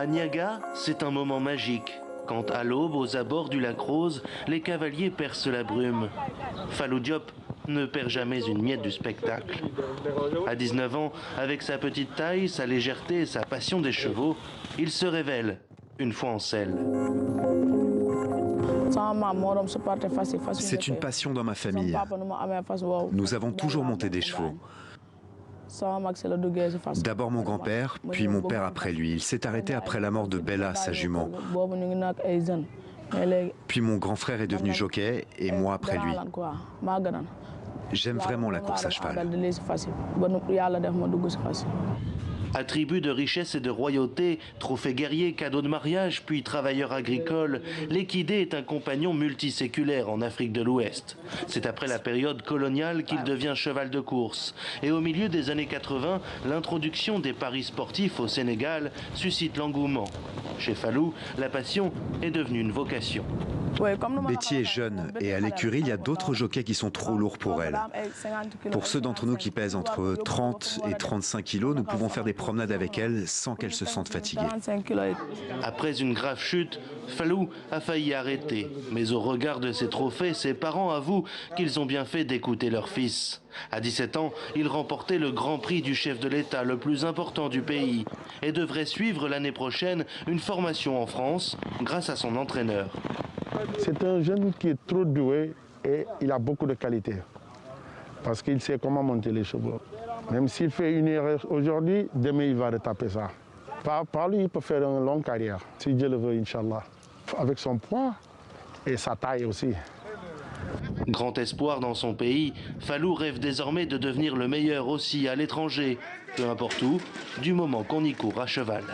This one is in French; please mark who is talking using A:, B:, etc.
A: À Niaga, c'est un moment magique. Quand à l'aube, aux abords du lac Rose, les cavaliers percent la brume. Fallou Diop ne perd jamais une miette du spectacle. À 19 ans, avec sa petite taille, sa légèreté et sa passion des chevaux, il se révèle une fois en selle.
B: C'est une passion dans ma famille. Nous avons toujours monté des chevaux. D'abord mon grand-père, puis mon père après lui. Il s'est arrêté après la mort de Bella, sa jument. Puis mon grand frère est devenu jockey et moi après lui. J'aime vraiment la course à cheval.
A: Attribut de richesse et de royauté, trophée guerrier, cadeau de mariage, puis travailleur agricole, l'équidé est un compagnon multiséculaire en Afrique de l'Ouest. C'est après la période coloniale qu'il devient cheval de course. Et au milieu des années 80, l'introduction des paris sportifs au Sénégal suscite l'engouement. Chez Fallou, la passion est devenue une vocation.
B: Betty est jeune et à l'écurie, il y a d'autres jockeys qui sont trop lourds pour elle. Pour ceux d'entre nous qui pèsent entre 30 et 35 kilos, nous pouvons faire des promenades avec elle sans qu'elle se sente fatiguée.
A: Après une grave chute, Fallou a failli arrêter. Mais au regard de ses trophées, ses parents avouent qu'ils ont bien fait d'écouter leur fils. À 17 ans, il remportait le Grand Prix du chef de l'État, le plus important du pays, et devrait suivre l'année prochaine une formation en France grâce à son entraîneur.
C: C'est un jeune qui est trop doué et il a beaucoup de qualités. Parce qu'il sait comment monter les chevaux. Même s'il fait une erreur aujourd'hui, demain il va retaper ça. Par lui, il peut faire une longue carrière, si Dieu le veut, Inch'Allah. Avec son poids et sa taille aussi.
A: Grand espoir dans son pays, Fallou rêve désormais de devenir le meilleur aussi à l'étranger, peu importe où, du moment qu'on y court à cheval.